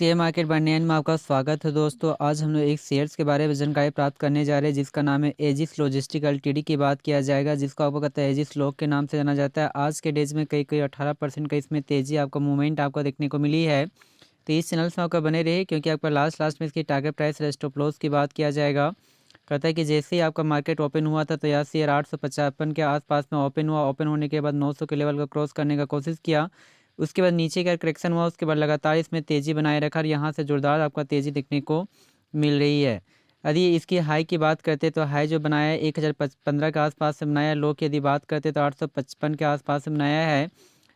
Share market बनियान में आपका स्वागत है दोस्तों। आज हम लोग एक शेयर्स के बारे में जानकारी प्राप्त करने जा रहे हैं जिसका नाम है एजिस लॉजिस्टिक एलटीडी की बात किया जाएगा, जिसको आपको कहता है एजिस लॉग के नाम से जाना जाता है। आज के डेज में कई कई 18% का इसमें तेजी आपका मूवमेंट आपको देखने को मिली है। तो इस चैनल से आपका बने रहे क्योंकि आपका लास्ट में इसकी टारगेट प्राइस और स्टॉप लॉस की बात किया जाएगा। कहता है कि जैसे ही आपका मार्केट ओपन हुआ था तो यह शेयर 855 के आसपास में ओपन हुआ। ओपन होने के बाद 900 के लेवल को क्रॉस करने का कोशिश किया। उसके बाद नीचे का करेक्शन हुआ, उसके बाद लगातार इसमें तेज़ी बनाए रखा और यहाँ से जोरदार आपका तेज़ी देखने को मिल रही है। यदि इसकी हाई की बात करते तो हाई जो बनाया है 1015 के आसपास से बनाया है। लो की यदि बात करते तो 855 के आसपास से बनाया है।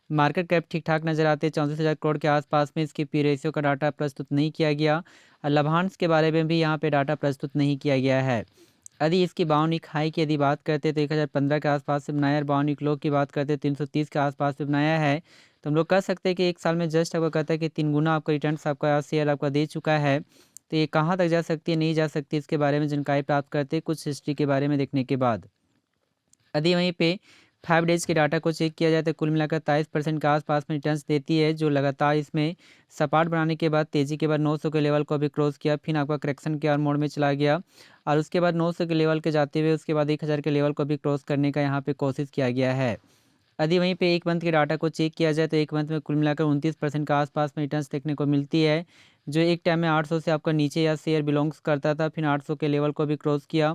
मार्केट कैप ठीक ठाक नजर आते हैं, 34,000 करोड़ के आसपास में। इसकी पी रेशियो का डाटा प्रस्तुत नहीं किया गया और लाभांश के बारे में भी यहाँ पे डाटा प्रस्तुत नहीं किया गया है। यदि इसकी बाउनिक हाई की यदि बात करते तो 1015 के आसपास से बनाया है। बाउनिक लो की बात करते 330 के आसपास से बनाया है। तो हम लोग कह सकते हैं कि एक साल में जस्ट आपको कहता है कि 3 गुना आपका रिटर्न्स आपका शेयर आपका दे चुका है। तो ये कहाँ तक जा सकती है, नहीं जा सकती, इसके बारे में जानकारी प्राप्त करते हैं कुछ हिस्ट्री के बारे में देखने के बाद। यदि वहीं पे 5 डेज़ के डाटा को चेक किया जाए तो कुल मिलाकर 23% के आसपास में रिटर्न्स देती है, जो लगातार इसमें सपाट बनाने के बाद तेज़ी के बाद 900 के लेवल को भी क्रॉस किया। फिर आपका करेक्शन के और मोड में चला गया और उसके बाद 900 के लेवल के जाते हुए उसके बाद 1000 के लेवल को भी क्रॉस करने का यहाँ पे कोशिश किया गया है। यदि वहीं पे एक मंथ के डाटा को चेक किया जाए तो एक मंथ में कुल मिलाकर 29% के आसपास में रिटर्न्स देखने को मिलती है, जो एक टाइम में 800 से आपका नीचे या शेयर बिलोंग्स करता था। फिर 800 के लेवल को भी क्रॉस किया।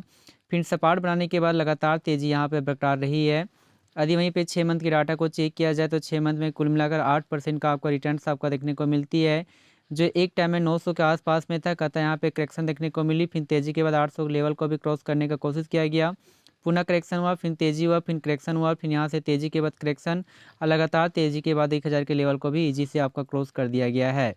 फिर सपाट बनाने के बाद लगातार तेज़ी यहाँ पे बरकरार रही है। यदि वहीं पे 6 मंथ के डाटा को चेक किया जाए तो 6 मंथ में कुल मिलाकर 8% का आपका रिटर्न्स आपका देखने को मिलती है, जो एक टाइम में 900 के आसपास में था। कहता है यहाँ पे करेक्शन देखने को मिली, फिर तेज़ी के बाद 800 के लेवल को भी क्रॉस करने का कोशिश किया गया। पुनः करेक्शन हुआ, फिर तेज़ी हुआ, फिर करेक्शन हुआ, फिर यहाँ से तेज़ी के बाद करेक्शन और लगातार तेज़ी के बाद 1000 के लेवल को भी ईजी से आपका क्रॉस कर दिया गया है।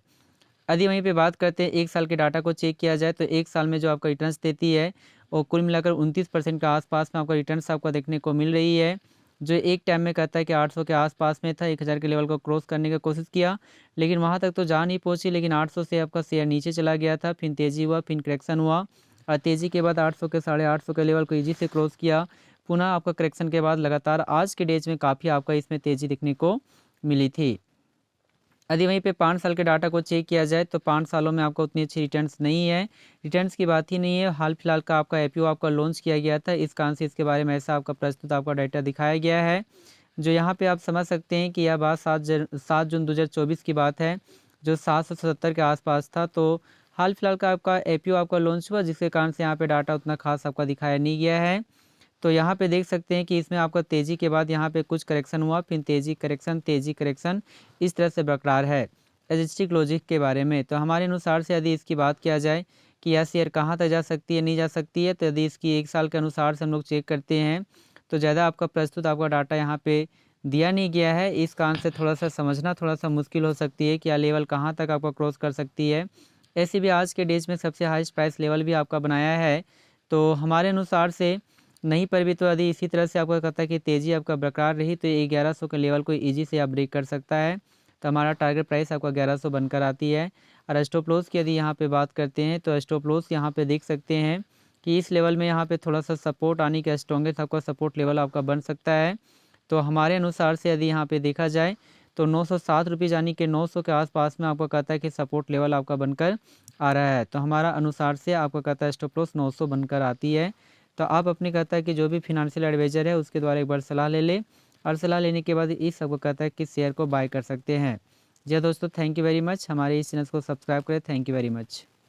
यदि वहीं पे बात करते हैं एक साल के डाटा को चेक किया जाए तो एक साल में जो आपका रिटर्न्स देती है वो कुल मिलाकर 29% के आसपास में आपका रिटर्न्स आपको देखने को मिल रही है, जो एक टाइम में कहता है कि 800 के आसपास में था। 1000 के लेवल को क्रॉस करने की कोशिश किया लेकिन वहाँ तक तो जा नहीं पहुँची, लेकिन 800 से आपका शेयर नीचे चला गया था। फिर तेज़ी हुआ, फिर करेक्शन हुआ और तेज़ी के बाद 800 के 850 के लेवल को ईजी से क्रॉस किया। पुनः आपका करेक्शन के बाद लगातार आज के डेज में काफ़ी आपका इसमें तेज़ी देखने को मिली थी। यदि वहीं पे 5 साल के डाटा को चेक किया जाए तो 5 सालों में आपको उतनी अच्छी रिटर्न्स नहीं है। रिटर्न्स की बात ही नहीं है। हाल फिलहाल का आपका आईपीओ आपका लॉन्च किया गया था, इस कारण से इसके बारे में ऐसा आपका प्रस्तुत आपका डाटा दिखाया गया है, जो यहाँ पे आप समझ सकते हैं कि यह बात 7 जून 2024 की बात है, जो 777 के आसपास था। तो हाल फिलहाल का आपका आईपीओ आपका लॉन्च हुआ, जिसके कारण से यहाँ पे डाटा उतना खास आपका दिखाया नहीं गया है। तो यहाँ पे देख सकते हैं कि इसमें आपका तेज़ी के बाद यहाँ पे कुछ करेक्शन हुआ, फिर तेज़ी करेक्शन इस तरह से बरकरार है। लॉजिस्टिक लॉजिक के बारे में तो हमारे अनुसार से यदि इसकी बात किया जाए कि यह शेयर कहाँ तक जा सकती है, नहीं जा सकती है, तो यदि इसकी एक साल के अनुसार से हम लोग चेक करते हैं तो ज़्यादा आपका प्रस्तुत आपका डाटा यहाँ पे दिया नहीं गया है। इस कारण से थोड़ा सा समझना थोड़ा सा मुश्किल हो सकती है कि यह लेवल कहाँ तक आपका क्रॉस कर सकती है। ऐसे भी आज के डेज में सबसे हाईएस्ट प्राइस लेवल भी आपका बनाया है, तो हमारे अनुसार से नहीं पर भी तो यदि इसी तरह से आपका कहता है कि तेज़ी आपका बरकरार रही तो 1100 के लेवल को ईजी से आप ब्रेक कर सकता है। तो हमारा टारगेट प्राइस आपका 1100 बनकर आती है। और स्टॉप लॉस की यदि यहाँ पे बात करते हैं तो स्टॉप लॉस यहाँ पे देख सकते हैं कि इस लेवल में यहाँ पे थोड़ा सा सपोर्ट आने का स्ट्रॉन्गेस्ट आपका सपोर्ट लेवल आपका बन सकता है। तो हमारे अनुसार से यदि यहाँ पे देखा जाए तो 907 रुपीज़ यानी कि 900 के आसपास में आपका कहता है कि सपोर्ट लेवल आपका बनकर आ रहा है। तो हमारा अनुसार से आपका कहता है स्टॉप लॉस 900 बनकर आती है। तो आप अपने कहता है कि जो भी फिनंशियल एडवाइज़र है उसके द्वारा एक बार सलाह ले ले और सलाह लेने के बाद इस सबको कहता है कि शेयर को बाय कर सकते हैं। जी दोस्तों, थैंक यू वेरी मच। हमारे इस चैनल को सब्सक्राइब करें। Thank you very much.